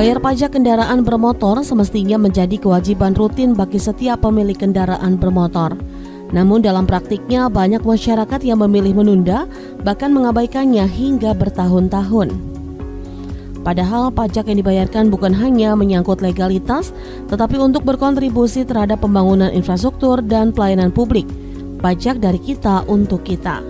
Bayar pajak kendaraan bermotor semestinya menjadi kewajiban rutin bagi setiap pemilik kendaraan bermotor. Namun dalam praktiknya banyak masyarakat yang memilih menunda, bahkan mengabaikannya hingga bertahun-tahun. Padahal pajak yang dibayarkan bukan hanya menyangkut legalitas, tetapi untuk berkontribusi terhadap pembangunan infrastruktur dan pelayanan publik. Pajak dari kita untuk kita.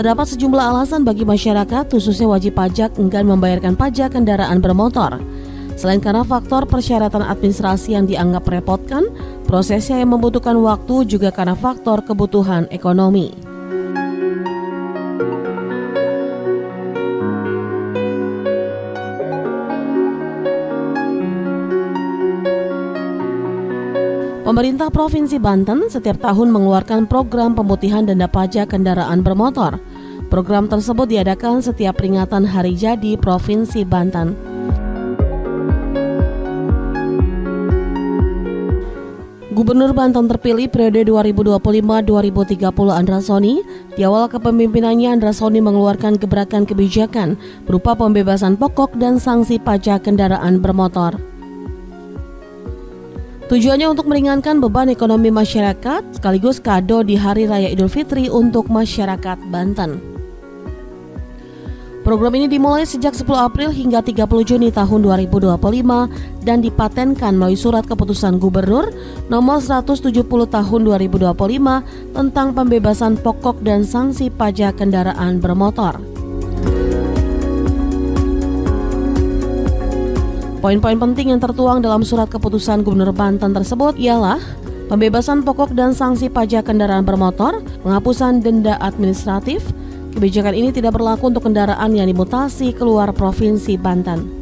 Terdapat sejumlah alasan bagi masyarakat, khususnya wajib pajak, enggan membayarkan pajak kendaraan bermotor. Selain karena faktor persyaratan administrasi yang dianggap merepotkan, prosesnya yang membutuhkan waktu, juga karena faktor kebutuhan ekonomi. Pemerintah Provinsi Banten setiap tahun mengeluarkan program pemutihan denda pajak kendaraan bermotor. Program tersebut diadakan setiap peringatan Hari Jadi Provinsi Banten. Gubernur Banten terpilih periode 2025-2030 Andra Soni, di awal kepemimpinannya Andra Soni mengeluarkan gebrakan kebijakan berupa pembebasan pokok dan sanksi pajak kendaraan bermotor. Tujuannya untuk meringankan beban ekonomi masyarakat sekaligus kado di Hari Raya Idul Fitri untuk masyarakat Banten. Program ini dimulai sejak 10 April hingga 30 Juni tahun 2025 dan dipatenkan melalui Surat Keputusan Gubernur Nomor 170 Tahun 2025 tentang pembebasan pokok dan sanksi pajak kendaraan bermotor. Poin-poin penting yang tertuang dalam Surat Keputusan Gubernur Banten tersebut ialah pembebasan pokok dan sanksi pajak kendaraan bermotor, penghapusan denda administratif. Kebijakan ini tidak berlaku untuk kendaraan yang dimutasi keluar Provinsi Banten.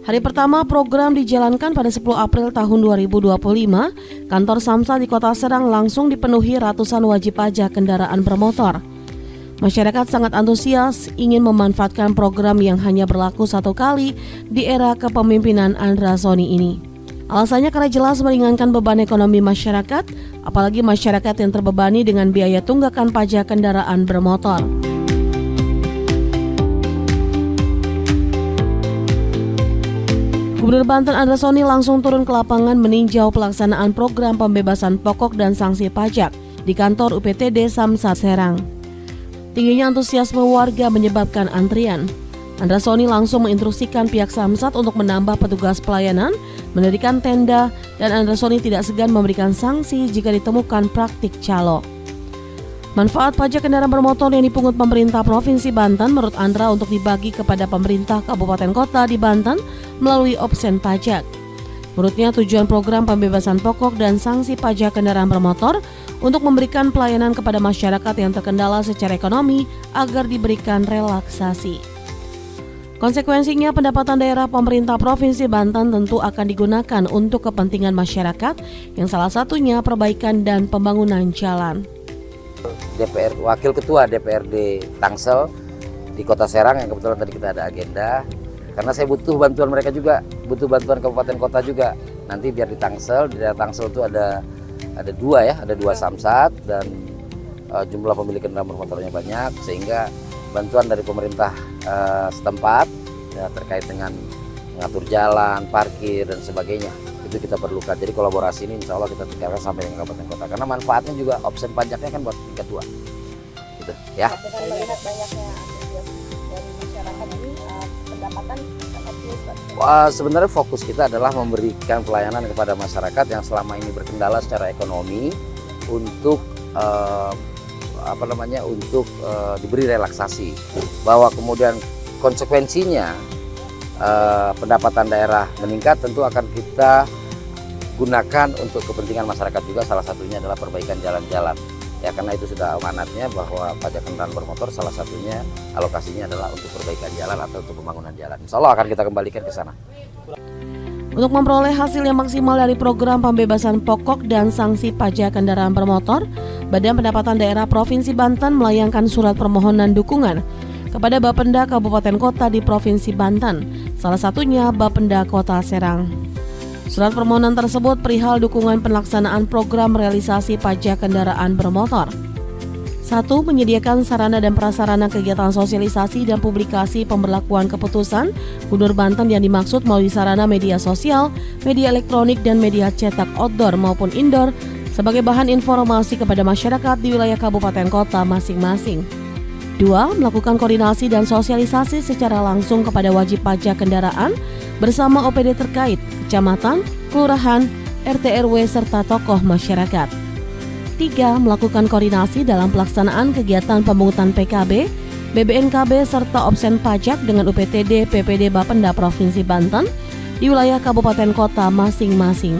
Hari pertama program dijalankan pada 10 April tahun 2025, kantor Samsat di Kota Serang langsung dipenuhi ratusan wajib pajak kendaraan bermotor. Masyarakat sangat antusias ingin memanfaatkan program yang hanya berlaku satu kali di era kepemimpinan Andra Soni ini. Alasannya karena jelas meringankan beban ekonomi masyarakat, apalagi masyarakat yang terbebani dengan biaya tunggakan pajak kendaraan bermotor. Gubernur Banten Andra Soni langsung turun ke lapangan meninjau pelaksanaan program pembebasan pokok dan sanksi pajak di kantor UPTD Samsat Serang. Tingginya antusiasme warga menyebabkan antrian. Andra Soni langsung menginstruksikan pihak Samsat untuk menambah petugas pelayanan, mendirikan tenda, dan Andra Soni tidak segan memberikan sanksi jika ditemukan praktik calo. Manfaat pajak kendaraan bermotor yang dipungut pemerintah Provinsi Banten menurut Andra untuk dibagi kepada pemerintah kabupaten kota di Banten melalui opsen pajak. Menurutnya tujuan program pembebasan pokok dan sanksi pajak kendaraan bermotor untuk memberikan pelayanan kepada masyarakat yang terkendala secara ekonomi agar diberikan relaksasi. Konsekuensinya pendapatan daerah pemerintah Provinsi Banten tentu akan digunakan untuk kepentingan masyarakat yang salah satunya perbaikan dan pembangunan jalan. Wakil Ketua DPRD Tangsel di Kota Serang yang kebetulan tadi kita ada agenda. Karena saya butuh bantuan mereka juga, butuh bantuan kabupaten kota juga. Nanti biar di Tangsel, di daerah Tangsel itu ada dua samsat dan jumlah pemilik kendaraan bermotornya banyak, sehingga bantuan dari pemerintah setempat ya, terkait dengan mengatur jalan, parkir dan sebagainya itu kita perlukan. Jadi kolaborasi ini insya Allah kita tingkatkan sampai dengan kabupaten kota. Karena manfaatnya juga opsi pajaknya kan buat tingkat 2, gitu ya. Melihat banyaknya dari masyarakat ini pendapatan. Wah, sebenarnya fokus kita adalah memberikan pelayanan kepada masyarakat yang selama ini berkendala secara ekonomi untuk diberi relaksasi, bahwa kemudian konsekuensinya pendapatan daerah meningkat tentu akan kita gunakan untuk kepentingan masyarakat juga, salah satunya adalah perbaikan jalan-jalan. Ya, karena itu sudah amanatnya bahwa pajak kendaraan bermotor salah satunya alokasinya adalah untuk perbaikan jalan atau untuk pembangunan jalan. Insya Allah akan kita kembalikan ke sana. Untuk memperoleh hasil yang maksimal dari program pembebasan pokok dan sanksi pajak kendaraan bermotor, Badan Pendapatan Daerah Provinsi Banten melayangkan surat permohonan dukungan kepada Bapenda Kabupaten Kota di Provinsi Banten, salah satunya Bapenda Kota Serang. Surat permohonan tersebut perihal dukungan pelaksanaan program realisasi pajak kendaraan bermotor. 1. Menyediakan sarana dan prasarana kegiatan sosialisasi dan publikasi pemberlakuan keputusan Gubernur Banten yang dimaksud melalui sarana media sosial, media elektronik, dan media cetak outdoor maupun indoor sebagai bahan informasi kepada masyarakat di wilayah kabupaten kota masing-masing. 2. Melakukan koordinasi dan sosialisasi secara langsung kepada wajib pajak kendaraan bersama OPD terkait, kecamatan, kelurahan, RT RW, serta tokoh masyarakat. 3. Melakukan koordinasi dalam pelaksanaan kegiatan pemungutan PKB, BBNKB, serta obsen pajak dengan UPTD PPD Bapenda Provinsi Banten di wilayah kabupaten kota masing-masing.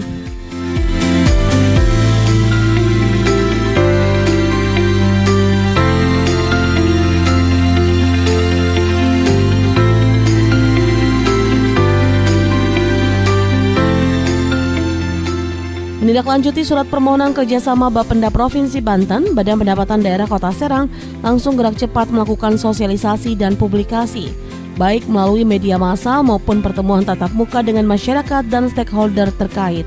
Menindaklanjuti surat permohonan kerjasama Bapenda Provinsi Banten, Badan Pendapatan Daerah Kota Serang langsung gerak cepat melakukan sosialisasi dan publikasi, baik melalui media massa maupun pertemuan tatap muka dengan masyarakat dan stakeholder terkait.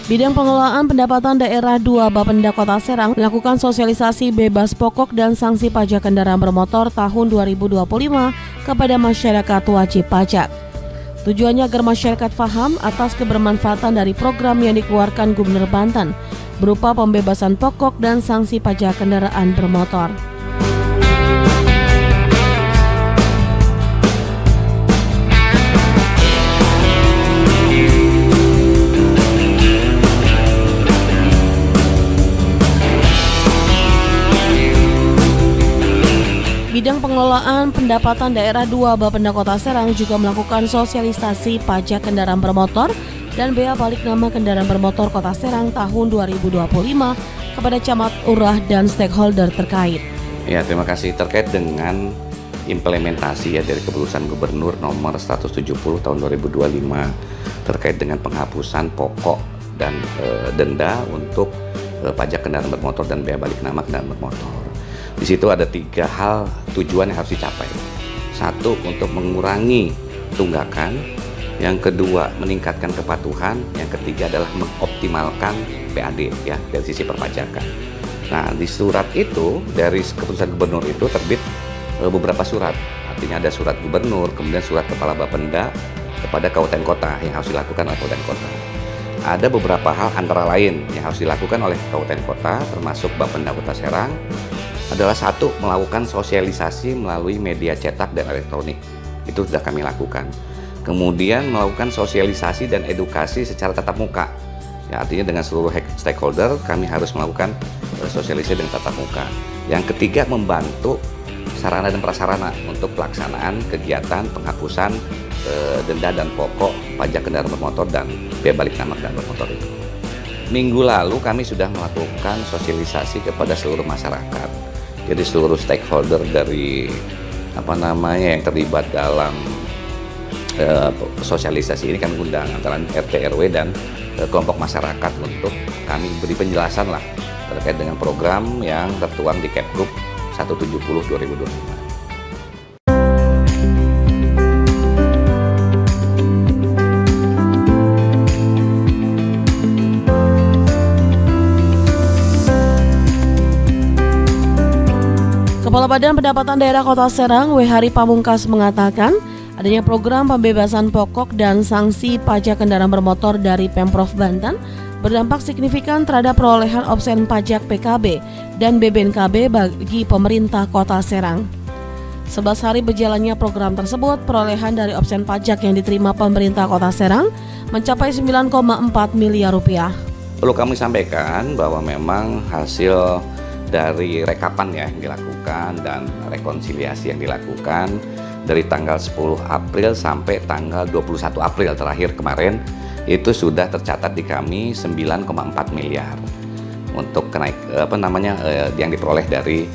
Bidang Pengelolaan Pendapatan Daerah 2 Bapenda Kota Serang melakukan sosialisasi bebas pokok dan sanksi pajak kendaraan bermotor tahun 2025 kepada masyarakat wajib pajak. Tujuannya agar masyarakat paham atas kebermanfaatan dari program yang dikeluarkan Gubernur Banten berupa pembebasan pokok dan sanksi pajak kendaraan bermotor. Bidang Pengelolaan Pendapatan Daerah 2 Bapenda Kota Serang juga melakukan sosialisasi pajak kendaraan bermotor dan bea balik nama kendaraan bermotor Kota Serang tahun 2025 kepada camat, lurah, dan stakeholder terkait. Ya, terima kasih. Terkait dengan implementasi dari keputusan Gubernur nomor 170 tahun 2025 terkait dengan penghapusan pokok dan denda untuk pajak kendaraan bermotor dan bea balik nama kendaraan bermotor. Di situ ada 3 hal tujuan yang harus dicapai. 1, untuk mengurangi tunggakan. Yang kedua, meningkatkan kepatuhan. Yang ketiga adalah mengoptimalkan PAD ya dari sisi perpajakan. Nah, di surat itu dari keputusan gubernur itu terbit beberapa surat. Artinya ada surat gubernur, kemudian surat kepala Bapenda kepada kabupaten kota yang harus dilakukan oleh kabupaten kota. Ada beberapa hal antara lain yang harus dilakukan oleh kabupaten kota termasuk Bapenda Kota Serang adalah 1, melakukan sosialisasi melalui media cetak dan elektronik. Itu sudah kami lakukan. Kemudian melakukan sosialisasi dan edukasi secara tatap muka. Ya, artinya dengan seluruh stakeholder kami harus melakukan sosialisasi dengan tatap muka. Yang ketiga, membantu sarana dan prasarana untuk pelaksanaan kegiatan penghapusan denda dan pokok pajak kendaraan bermotor dan bea balik nama kendaraan bermotor itu. Minggu lalu kami sudah melakukan sosialisasi kepada seluruh masyarakat. Jadi seluruh stakeholder dari yang terlibat dalam sosialisasi ini kami undang antara RT RW dan kelompok masyarakat untuk kami beri penjelasan lah terkait dengan program yang tertuang di Kepgub 170 2025. Kepala Badan Pendapatan Daerah Kota Serang, W. Hari Pamungkas mengatakan, adanya program pembebasan pokok dan sanksi pajak kendaraan bermotor dari Pemprov Banten berdampak signifikan terhadap perolehan obsen pajak PKB dan BBNKB bagi pemerintah Kota Serang. 11 hari berjalannya program tersebut, perolehan dari obsen pajak yang diterima pemerintah Kota Serang mencapai 9,4 miliar rupiah. Perlu kami sampaikan bahwa memang hasil dari rekapan ya yang dilakukan dan rekonsiliasi yang dilakukan dari tanggal 10 April sampai tanggal 21 April terakhir kemarin itu sudah tercatat di kami 9,4 miliar untuk yang diperoleh dari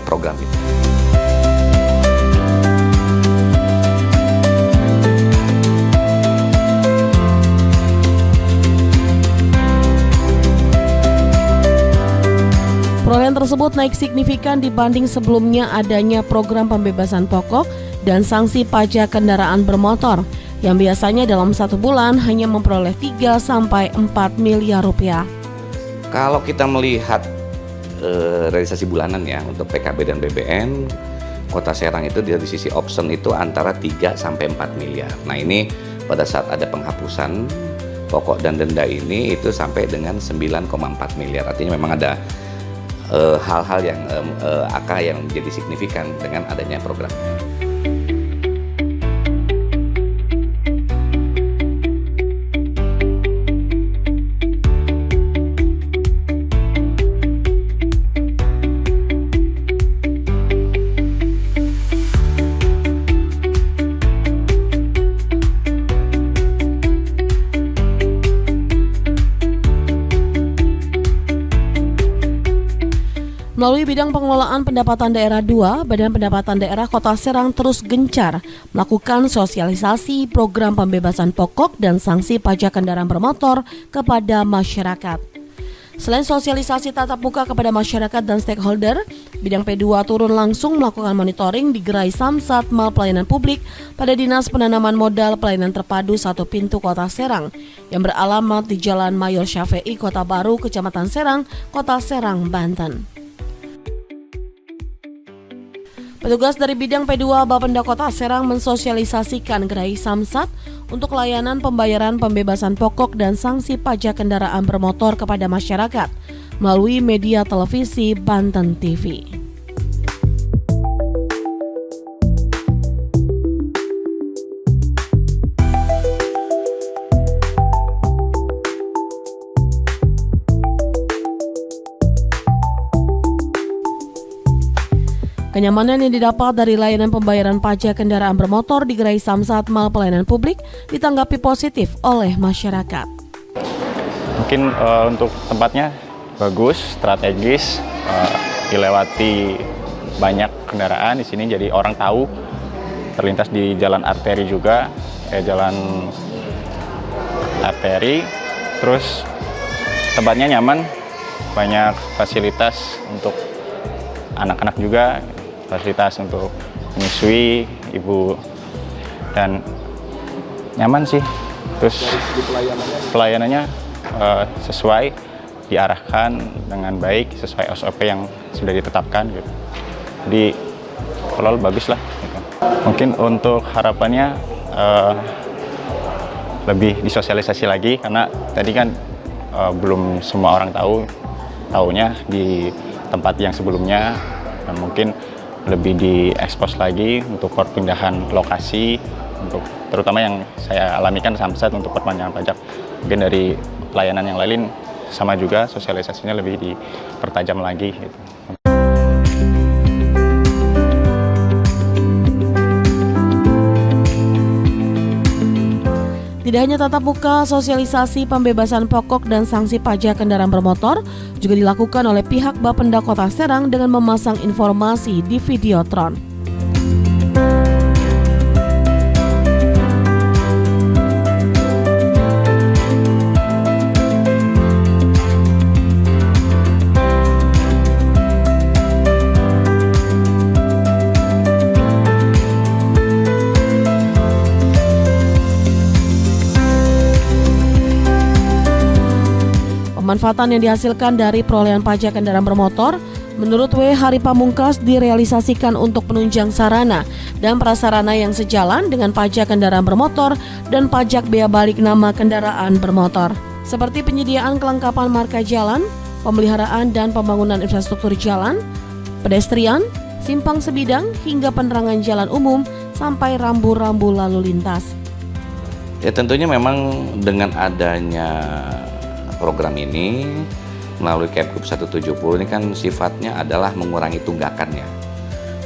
program itu. Perolehan tersebut naik signifikan dibanding sebelumnya adanya program pembebasan pokok dan sanksi pajak kendaraan bermotor yang biasanya dalam 1 bulan hanya memperoleh 3-4 miliar rupiah. Kalau kita melihat realisasi bulanan ya untuk PKB dan BBM, Kota Serang itu dari sisi option itu antara 3-4 miliar. Nah ini pada saat ada penghapusan pokok dan denda ini itu sampai dengan 9,4 miliar. Artinya memang ada hal-hal yang angka yang menjadi signifikan dengan adanya program. Melalui bidang pengelolaan pendapatan daerah 2, Badan Pendapatan Daerah Kota Serang terus gencar melakukan sosialisasi program pembebasan pokok dan sanksi pajak kendaraan bermotor kepada masyarakat. Selain sosialisasi tatap muka kepada masyarakat dan stakeholder, bidang P2 turun langsung melakukan monitoring di Gerai Samsat Mal Pelayanan Publik pada Dinas Penanaman Modal Pelayanan Terpadu 1 Pintu Kota Serang yang beralamat di Jalan Mayor Syafei, Kota Baru, Kecamatan Serang, Kota Serang, Banten. Petugas dari bidang P2 Bapenda Kota Serang mensosialisasikan Gerai Samsat untuk layanan pembayaran pembebasan pokok dan sanksi pajak kendaraan bermotor kepada masyarakat melalui media televisi Banten TV. Kenyamanan yang didapat dari layanan pembayaran pajak kendaraan bermotor di Gerai Samsat Mal Pelayanan Publik ditanggapi positif oleh masyarakat. Mungkin untuk tempatnya bagus, strategis, dilewati banyak kendaraan di sini, jadi orang tahu terlintas di jalan arteri juga, jalan arteri. Terus tempatnya nyaman, banyak fasilitas untuk anak-anak juga. Fasilitas untuk menyusui ibu dan nyaman sih. Terus pelayanannya sesuai, diarahkan dengan baik sesuai SOP yang sudah ditetapkan gitu. Jadi overall bagus lah gitu. Mungkin untuk harapannya lebih disosialisasi lagi karena tadi kan belum semua orang taunya di tempat yang sebelumnya, dan mungkin lebih diekspos lagi untuk perpindahan lokasi, untuk terutama yang saya alami kan Samsat untuk perpanjangan pajak. Mungkin dari layanan yang lain sama juga, sosialisasinya lebih dipertajam lagi gitu. Tidak hanya tatap muka, sosialisasi pembebasan pokok dan sanksi pajak kendaraan bermotor juga dilakukan oleh pihak Bapenda Kota Serang dengan memasang informasi di Videotron. Pemanfaatan yang dihasilkan dari perolehan pajak kendaraan bermotor menurut W. Hari Pamungkas direalisasikan untuk penunjang sarana dan prasarana yang sejalan dengan pajak kendaraan bermotor dan pajak bea balik nama kendaraan bermotor, seperti penyediaan kelengkapan marka jalan, pemeliharaan dan pembangunan infrastruktur jalan, pedestrian, simpang sebidang hingga penerangan jalan umum sampai rambu-rambu lalu lintas. Ya tentunya memang dengan adanya program ini melalui Kepgub 170 ini kan sifatnya adalah mengurangi tunggakan ya.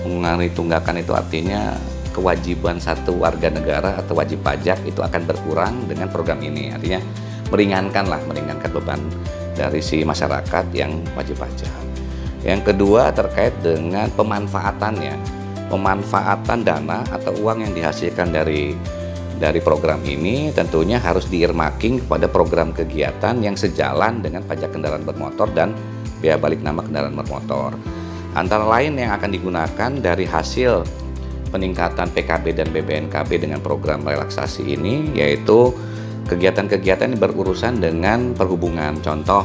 Mengurangi tunggakan itu artinya kewajiban satu warga negara atau wajib pajak itu akan berkurang dengan program ini. Artinya meringankan beban dari si masyarakat yang wajib pajak. Yang kedua terkait dengan pemanfaatannya, pemanfaatan dana atau uang yang dihasilkan dari program ini tentunya harus di-earmarking kepada program kegiatan yang sejalan dengan pajak kendaraan bermotor dan bea balik nama kendaraan bermotor. Antara lain yang akan digunakan dari hasil peningkatan PKB dan BBNKB dengan program relaksasi ini yaitu kegiatan-kegiatan yang berurusan dengan perhubungan, contoh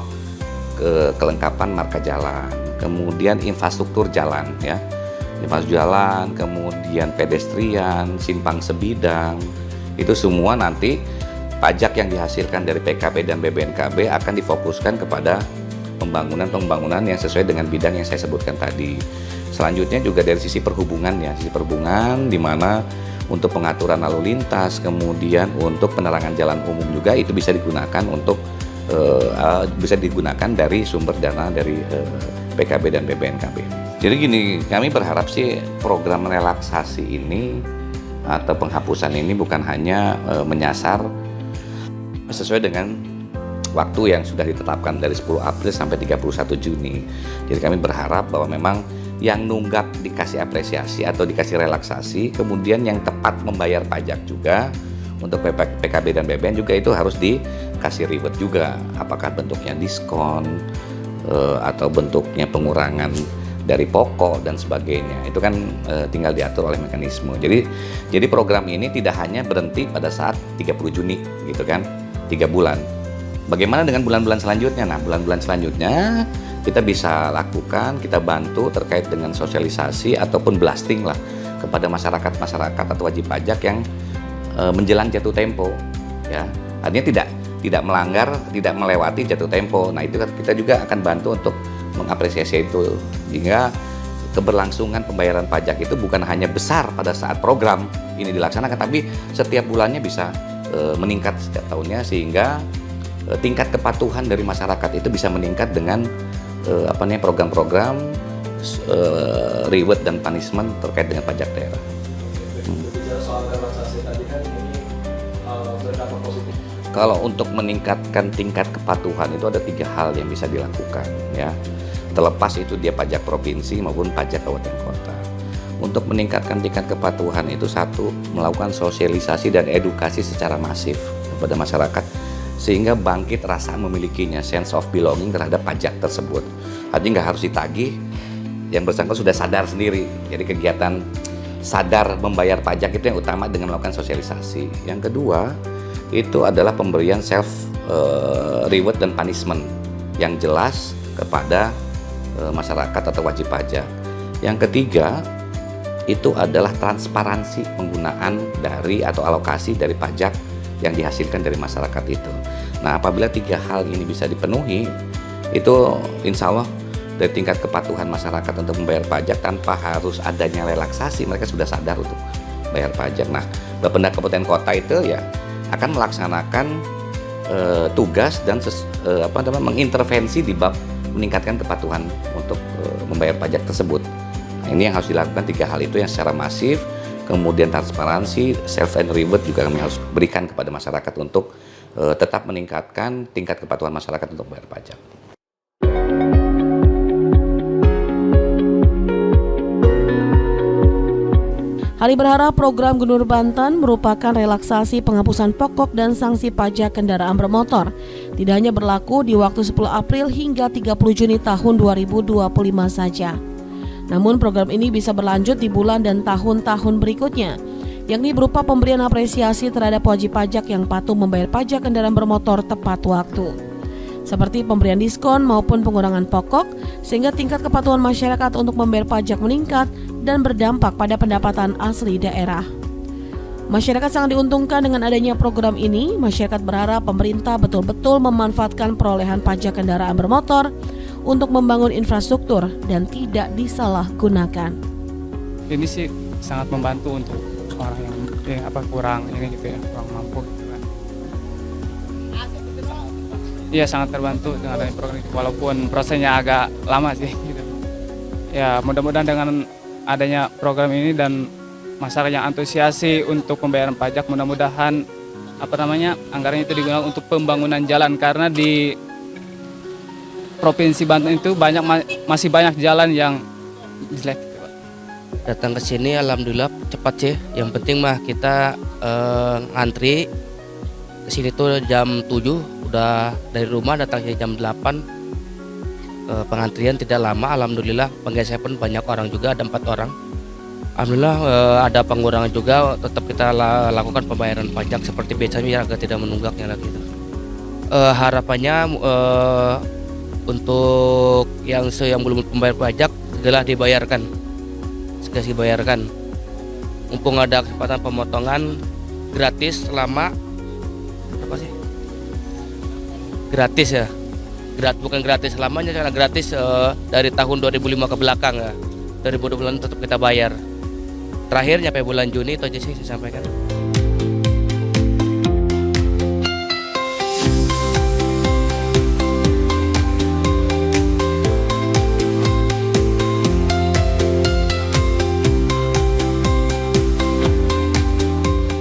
kelengkapan marka jalan, kemudian infrastruktur jalan ya, infrastruktur jalan, kemudian pedestrian, simpang sebidang, itu semua nanti pajak yang dihasilkan dari PKB dan BBNKB akan difokuskan kepada pembangunan yang sesuai dengan bidang yang saya sebutkan tadi. Selanjutnya juga dari sisi perhubungan ya, sisi perhubungan di mana untuk pengaturan lalu lintas, kemudian untuk penerangan jalan umum juga itu bisa digunakan dari sumber dana dari PKB dan BBNKB. Jadi gini, kami berharap sih program relaksasi ini atau penghapusan ini bukan hanya menyasar sesuai dengan waktu yang sudah ditetapkan dari 10 April sampai 31 Juni. Jadi kami berharap bahwa memang yang nunggak dikasih apresiasi atau dikasih relaksasi, kemudian yang tepat membayar pajak juga untuk PKB dan BBN juga itu harus dikasih reward juga, apakah bentuknya diskon atau bentuknya pengurangan dari pokok dan sebagainya. Itu kan tinggal diatur oleh mekanisme. Jadi program ini tidak hanya berhenti pada saat 30 Juni gitu kan, 3 bulan. Bagaimana dengan bulan-bulan selanjutnya? Nah, bulan-bulan selanjutnya kita bisa lakukan, kita bantu terkait dengan sosialisasi ataupun blasting lah kepada masyarakat atau wajib pajak yang menjelang jatuh tempo ya. Artinya tidak melanggar, tidak melewati jatuh tempo. Nah, itu kita juga akan bantu untuk mengapresiasi itu hingga keberlangsungan pembayaran pajak itu bukan hanya besar pada saat program ini dilaksanakan, tapi setiap bulannya bisa meningkat setiap tahunnya sehingga tingkat kepatuhan dari masyarakat itu bisa meningkat dengan program-program reward dan punishment terkait dengan pajak daerah. Berbicara soal relaksasi tadi kan ini berdampak positif. Kalau untuk meningkatkan tingkat kepatuhan itu ada 3 hal yang bisa dilakukan ya. Terlepas itu dia pajak provinsi maupun pajak kabupaten kota. Untuk meningkatkan tingkat kepatuhan itu satu, melakukan sosialisasi dan edukasi secara masif kepada masyarakat sehingga bangkit rasa memilikinya, sense of belonging terhadap pajak tersebut. Artinya nggak harus ditagih, yang bersangkutan sudah sadar sendiri. Jadi kegiatan sadar membayar pajak itu yang utama dengan melakukan sosialisasi. Yang kedua itu adalah pemberian self reward dan punishment yang jelas kepada masyarakat atau wajib pajak. Yang ketiga itu adalah transparansi penggunaan dari atau alokasi dari pajak yang dihasilkan dari masyarakat itu. Nah, apabila 3 hal ini bisa dipenuhi, itu insya Allah dari tingkat kepatuhan masyarakat untuk membayar pajak tanpa harus adanya relaksasi, mereka sudah sadar untuk bayar pajak. Nah, Bapenda Kabupaten Kota itu ya akan melaksanakan tugas dan mengintervensi di bab meningkatkan kepatuhan untuk membayar pajak tersebut. Nah, ini yang harus dilakukan 3 hal itu yang secara masif. Kemudian transparansi, self and reward juga kami harus berikan kepada masyarakat untuk tetap meningkatkan tingkat kepatuhan masyarakat untuk bayar pajak. Hali berharap program Gubernur Banten merupakan relaksasi penghapusan pokok dan sanksi pajak kendaraan bermotor. Tidak hanya berlaku di waktu 10 April hingga 30 Juni tahun 2025 saja. Namun program ini bisa berlanjut di bulan dan tahun-tahun berikutnya, yakni berupa pemberian apresiasi terhadap wajib pajak yang patuh membayar pajak kendaraan bermotor tepat waktu. Seperti pemberian diskon maupun pengurangan pokok, sehingga tingkat kepatuhan masyarakat untuk membayar pajak meningkat dan berdampak pada pendapatan asli daerah. Masyarakat sangat diuntungkan dengan adanya program ini. Masyarakat berharap pemerintah betul-betul memanfaatkan perolehan pajak kendaraan bermotor untuk membangun infrastruktur dan tidak disalahgunakan. Ini sih sangat membantu untuk orang yang kurang mampu gitu kan. Iya, sangat terbantu dengan adanya program ini walaupun prosesnya agak lama sih gitu. Ya, mudah-mudahan dengan adanya program ini dan masyarakat yang antusiasi untuk pembayaran pajak. Mudah-mudahan anggaran itu digunakan untuk pembangunan jalan, karena di Provinsi Banten itu masih banyak jalan yang jelek. Datang ke sini alhamdulillah cepat sih. Yang penting mah kita ngantri ke sini tuh jam 7, udah dari rumah datang jam 8. Pengantrian tidak lama alhamdulillah. Penggeser pun banyak orang juga, ada 4 orang. Alhamdulillah ada pengurangan juga, tetap kita lakukan pembayaran pajak seperti biasanya agar tidak menunggaknya lagi. Harapannya untuk yang belum membayar pajak segera dibayarkan. Mumpung ada kesempatan pemotongan gratis selama gratis ya. Bukan gratis selamanya, karena gratis dari tahun 2005 ke belakang ya. 2020 tetap kita bayar. Terakhir nyampe bulan Juni itu aja sih saya sampaikan.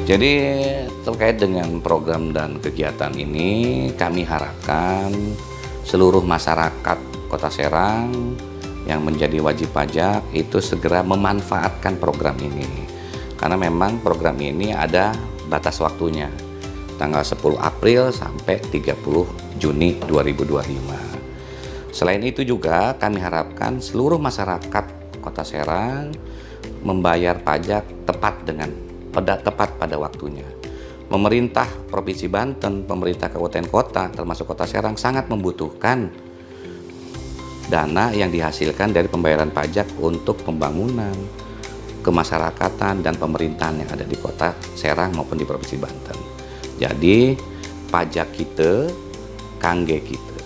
Jadi terkait dengan program dan kegiatan ini, kami harapkan seluruh masyarakat Kota Serang yang menjadi wajib pajak itu segera memanfaatkan program ini. Karena memang program ini ada batas waktunya, tanggal 10 April sampai 30 Juni 2025. Selain itu juga kami harapkan seluruh masyarakat Kota Serang membayar pajak tepat pada waktunya. Pemerintah Provinsi Banten, pemerintah kabupaten kota, termasuk Kota Serang sangat membutuhkan dana yang dihasilkan dari pembayaran pajak untuk pembangunan, kemasyarakatan, dan pemerintahan yang ada di Kota Serang maupun di Provinsi Banten. Jadi pajak kita, kangge kita.